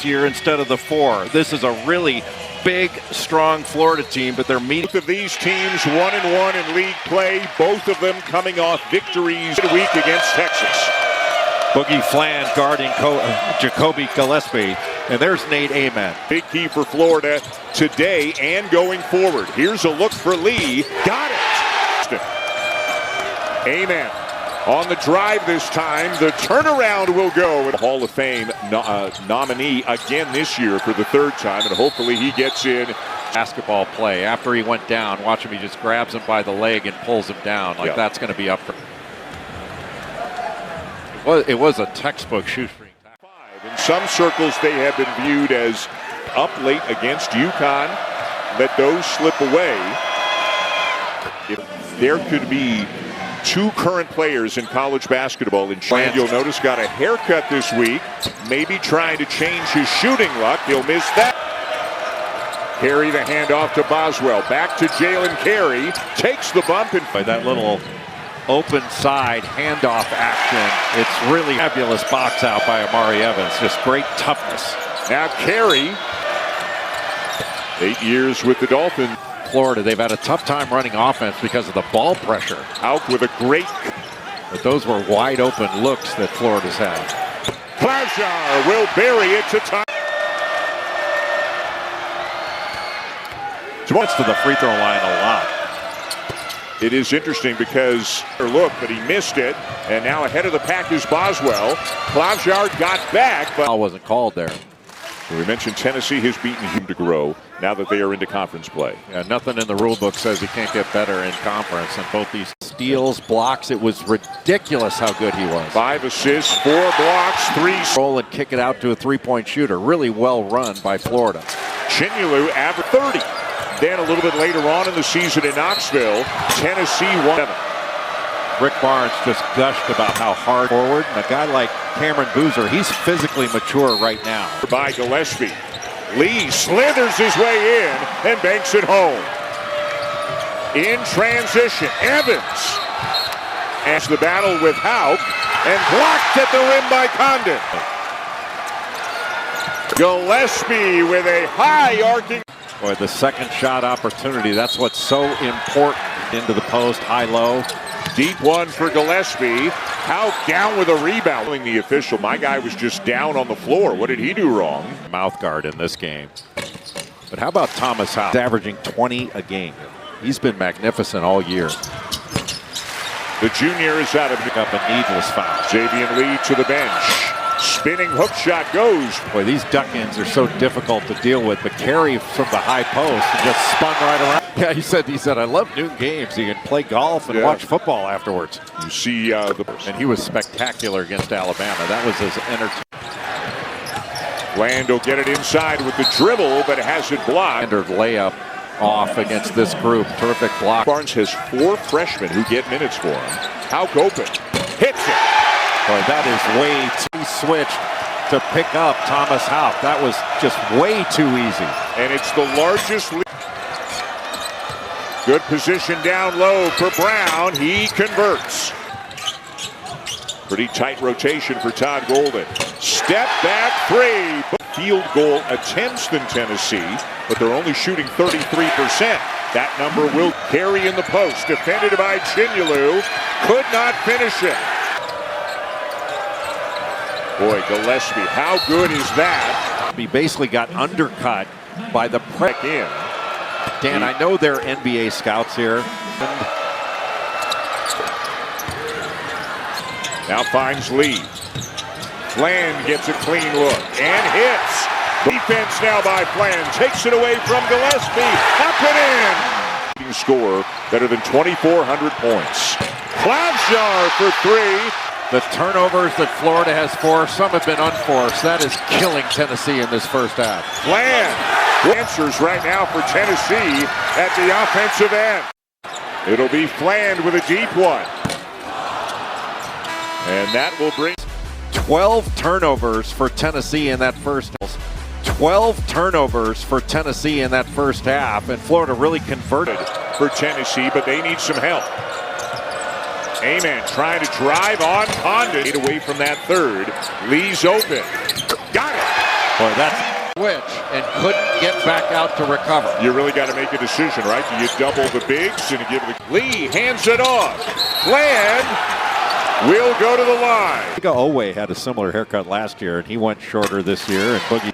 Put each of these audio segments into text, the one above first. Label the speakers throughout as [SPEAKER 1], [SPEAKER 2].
[SPEAKER 1] year instead of the 4. This is a really big, strong Florida team, but they're meeting.
[SPEAKER 2] Both of these teams 1-1 in league play, both of them coming off victories week against Texas.
[SPEAKER 1] Boogie Flan guarding Jacoby Gillespie, and there's Nate Amen.
[SPEAKER 2] Big key for Florida today and going forward. Here's a look for Lee. Got it. Amen. On the drive this time, the turnaround will go. With Hall of Fame nominee again this year for the 3rd time, and hopefully he gets in.
[SPEAKER 1] Basketball play. After he went down, watch him, he just grabs him by the leg and pulls him down. Like that's going to be up for. It was a textbook shoestring.
[SPEAKER 2] In some circles, they have been viewed as up late against UConn. Let those slip away. If there could be 2 current players in college basketball in China, you'll notice got a haircut this week. Maybe trying to change his shooting luck. He'll miss that. Carey the handoff to Boswell. Back to Jalen Carey. Takes the bump and
[SPEAKER 1] by that little open side handoff action. It's really fabulous box out by Amari Evans. Just great toughness.
[SPEAKER 2] Now Carey, 8 years with the Dolphins.
[SPEAKER 1] Florida, they've had a tough time running offense because of the ball pressure.
[SPEAKER 2] Out with a great.
[SPEAKER 1] But those were wide open looks that Florida's had.
[SPEAKER 2] Klausjar will bury it to tie.
[SPEAKER 1] Gets to the free throw line a lot.
[SPEAKER 2] It is interesting because look, but he missed it, and now ahead of the pack is Boswell. Klausjar got back, but
[SPEAKER 1] foul wasn't called there.
[SPEAKER 2] We mentioned Tennessee has beaten him to grow now that they are into conference play.
[SPEAKER 1] Yeah, nothing in the rule book says he can't get better in conference. And both these steals, blocks, it was ridiculous how good he was.
[SPEAKER 2] 5 assists, 4 blocks, 3.
[SPEAKER 1] Roll and kick it out to a 3-point shooter. Really well run by Florida.
[SPEAKER 2] Chinyelu averaged 30. Then a little bit later on in the season in Knoxville, Tennessee won.
[SPEAKER 1] Rick Barnes just gushed about how hard forward. And a guy like Cameron Boozer, he's physically mature right now.
[SPEAKER 2] By Gillespie. Lee slithers his way in and banks it home. In transition, Evans as the battle with Houck and blocked at the rim by Condon. Gillespie with a high arcing.
[SPEAKER 1] Boy, the second shot opportunity, that's what's so important. Into the post, high-low.
[SPEAKER 2] Deep one for Gillespie. Houck down with a rebound. The official, my guy was just down on the floor. What did he do wrong?
[SPEAKER 1] Mouth guard in this game. But how about Thomas Houck? He's averaging 20 a game. He's been magnificent all year.
[SPEAKER 2] The junior is out of
[SPEAKER 1] up a needless foul.
[SPEAKER 2] Xavier Lee to the bench. Spinning hook shot goes.
[SPEAKER 1] Boy, these duck-ins are so difficult to deal with. But Carey from the high post and just spun right around. Yeah, he said, I love noon games. You can play golf and watch football afterwards.
[SPEAKER 2] You see
[SPEAKER 1] and he was spectacular against Alabama. That was his entertainment.
[SPEAKER 2] Land will get it inside with the dribble, but it has it blocked.
[SPEAKER 1] Standard layup off against this group. Terrific block.
[SPEAKER 2] Barnes has 4 freshmen who get minutes for him. Houck open. Hits it.
[SPEAKER 1] Boy, that is way too switched to pick up Thomas Houck. That was just way too easy.
[SPEAKER 2] And it's the largest lead. Good position down low for Brown. He converts. Pretty tight rotation for Todd Golden. Step back 3. Field goal attempts than Tennessee, but they're only shooting 33%. That number will carry in the post. Defended by Chinyelu. Could not finish it. Boy, Gillespie, how good is that?
[SPEAKER 1] He basically got undercut by the press
[SPEAKER 2] in.
[SPEAKER 1] Dan, I know they're NBA scouts here.
[SPEAKER 2] Now finds Lee. Flan gets a clean look and hits. Defense now by Flan. Takes it away from Gillespie. Up and in. Score better than 2,400 points. Klausjar for 3.
[SPEAKER 1] The turnovers that Florida has forced, some have been unforced. That is killing Tennessee in this first half.
[SPEAKER 2] Flan answers right now for Tennessee at the offensive end. It'll be Flan with a deep one. And that will bring
[SPEAKER 1] 12 turnovers for Tennessee in that first half. 12 turnovers for Tennessee in that first half, and Florida really converted
[SPEAKER 2] for Tennessee, but they need some help. Amen trying to drive on Condon. Away from that third. Lee's open. Got it.
[SPEAKER 1] Boy, that's switch and couldn't get back out to recover.
[SPEAKER 2] You really got to make a decision, right? Do you double the bigs and give it? Lee hands it off. Bland will go to the line.
[SPEAKER 1] I think Owe had a similar haircut last year, and he went shorter this year. And Boogie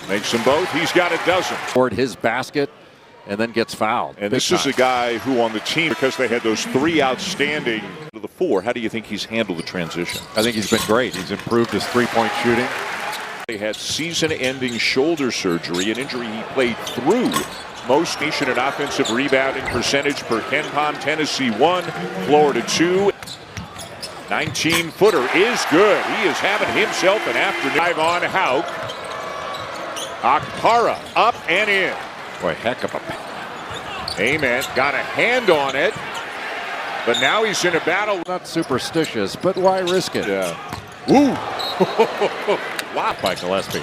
[SPEAKER 2] makes them both. He's got a dozen.
[SPEAKER 1] Toward his basket, and then gets fouled.
[SPEAKER 2] And this is a guy who on the team, because they had those three outstanding to the four, how do you think he's handled the transition?
[SPEAKER 1] I think he's been great. He's improved his three-point shooting.
[SPEAKER 2] They had season-ending shoulder surgery, an injury he played through. Most nation in offensive rebounding percentage per Ncaam. Tennessee 1, Florida 2. 19-footer is good. He is having himself an afternoon. Drive on Hauk. Akpara up and in.
[SPEAKER 1] Boy, heck of a.
[SPEAKER 2] Amen. Got a hand on it. But now he's in a battle.
[SPEAKER 1] Not superstitious, but why risk it?
[SPEAKER 2] Yeah. Woo!
[SPEAKER 1] Wow. By Gillespie.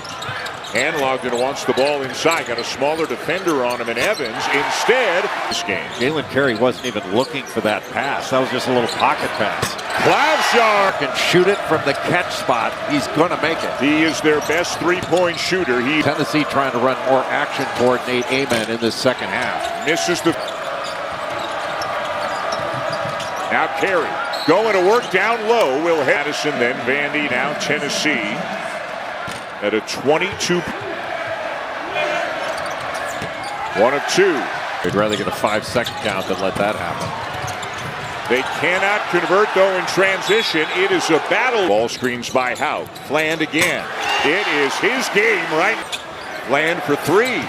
[SPEAKER 2] Handlogden wants the ball inside. Got a smaller defender on him in Evans. Instead, this game.
[SPEAKER 1] Jalen Carey wasn't even looking for that pass. That was just a little pocket pass.
[SPEAKER 2] Klavjar
[SPEAKER 1] can shoot it from the catch spot. He's going to make it.
[SPEAKER 2] He is their best three-point shooter.
[SPEAKER 1] Tennessee trying to run more action toward Nate Amen in this second half.
[SPEAKER 2] Misses the. Now Carey going to work down low. Will Addison, then Vandy. Now Tennessee at a 22. 1 of 2.
[SPEAKER 1] They'd rather get a 5-second count than let that happen.
[SPEAKER 2] They cannot convert, though, in transition. It is a battle. Ball screens by Hauk. Fland again. It is his game, right? Fland for 3.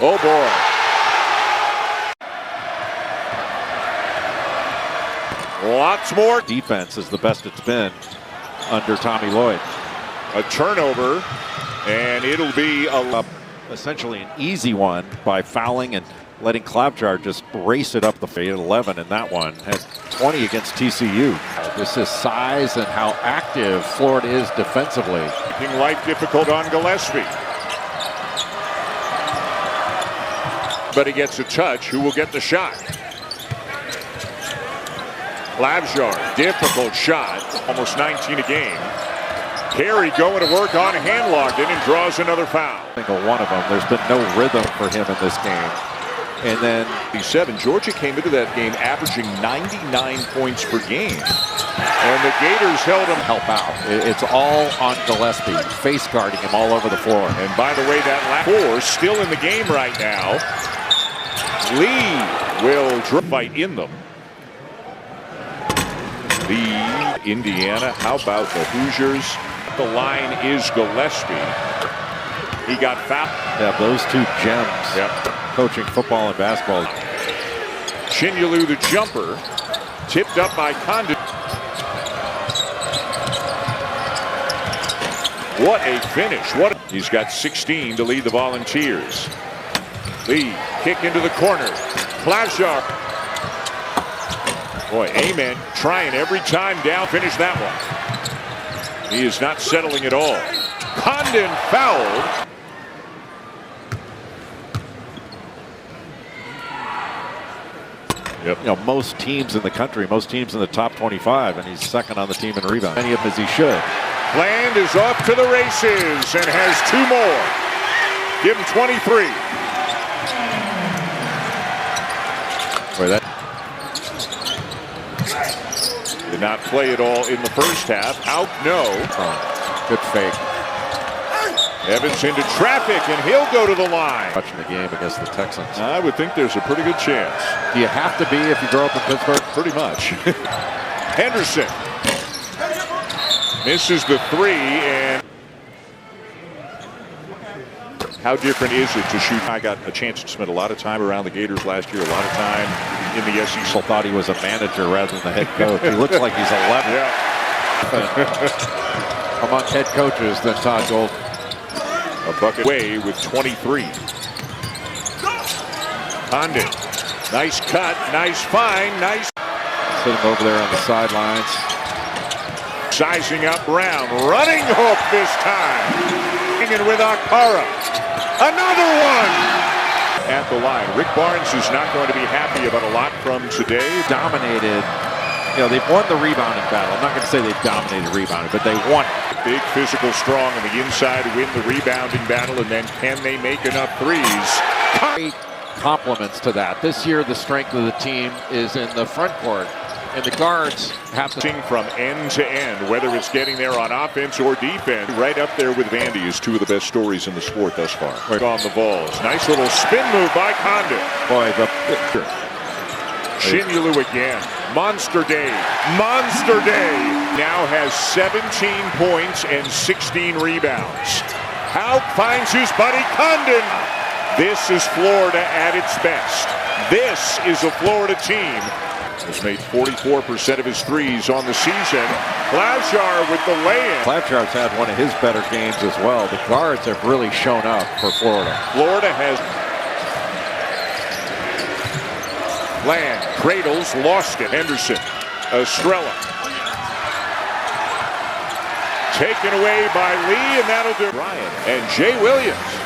[SPEAKER 2] Oh, boy. Lots more.
[SPEAKER 1] Defense is the best it's been under Tommy Lloyd.
[SPEAKER 2] A turnover, and it'll be
[SPEAKER 1] essentially an easy one by fouling and letting Klavjar just race it up the field. 11 in that one. Had 20 against TCU. This is size and how active Florida is defensively.
[SPEAKER 2] Making life difficult on Gillespie. But he gets a touch. Who will get the shot? Klavjar, difficult shot. Almost 19 a game. Carey going to work on Handlogden and draws another foul.
[SPEAKER 1] Single one of them. There's been no rhythm for him in this game. And then
[SPEAKER 2] 7. Georgia came into that game averaging 99 points per game. And the Gators held him.
[SPEAKER 1] Help out. It's all on Gillespie, face guarding him all over the floor.
[SPEAKER 2] And by the way, that last 4 still in the game right now. Lee will fight in them. The Indiana. How about the Hoosiers? The line is Gillespie. He got fouled.
[SPEAKER 1] Yeah, those two gems.
[SPEAKER 2] Yep.
[SPEAKER 1] Coaching football and basketball.
[SPEAKER 2] Chinyelu the jumper. Tipped up by Condon. What a finish. He's got 16 to lead the Volunteers. Lee, kick into the corner. Klavjar. Boy, Amen trying every time down. Finish that one. He is not settling at all. Condon fouled.
[SPEAKER 1] Yep. You know, most teams in the country, most teams in the top 25, and he's second on the team in rebound. Many of them as he should.
[SPEAKER 2] Bland is off to the races and has 2 more. Give him 23.
[SPEAKER 1] Boy, that
[SPEAKER 2] did not play at all in the first half. Hauk, no.
[SPEAKER 1] Good fake.
[SPEAKER 2] Evans into traffic, and he'll go to the line.
[SPEAKER 1] Watching the game against the Texans.
[SPEAKER 2] I would think there's a pretty good chance.
[SPEAKER 1] Do you have to be if you grow up in Pittsburgh?
[SPEAKER 2] Pretty much. Henderson misses the 3, and how different is it to shoot? I got a chance to spend a lot of time around the Gators last year, a lot of time in the SEC.
[SPEAKER 1] People thought he was a manager rather than the head coach. He looks like he's 11.
[SPEAKER 2] Yeah.
[SPEAKER 1] Among head coaches than Todd Gold.
[SPEAKER 2] A bucket away with 23. Condon. Nice cut, nice find, nice.
[SPEAKER 1] Sitting over there on the sidelines.
[SPEAKER 2] Sizing up Brown. Running hook this time. Hanging with Akpara. Another one! At the line. Rick Barnes is not going to be happy about a lot from today.
[SPEAKER 1] Dominated they've won the rebounding battle. I'm not going to say they've dominated rebounding, but they won.
[SPEAKER 2] Big, physical, strong on the inside to win the rebounding battle, and then can they make enough threes?
[SPEAKER 1] Great compliments to that. This year, the strength of the team is in the front court, and the guards have to
[SPEAKER 2] sing from end to end, whether it's getting there on offense or defense. Right up there with Vandy is two of the best stories in the sport thus far. Right on the Vols. Nice little spin move by Condon.
[SPEAKER 1] Boy,
[SPEAKER 2] Shinyulu again. Monster day. Monster day. Now has 17 points and 16 rebounds. Hauk finds his buddy Condon. This is Florida at its best. This is a Florida team. Has made 44% of his threes on the season. Klavjar with the lay-in.
[SPEAKER 1] Klavjar's had one of his better games as well. The guards have really shown up for Florida.
[SPEAKER 2] Florida has Land, cradles, lost it. Henderson, Estrella. Taken away by Lee, and that'll do Ryan and Jay Williams.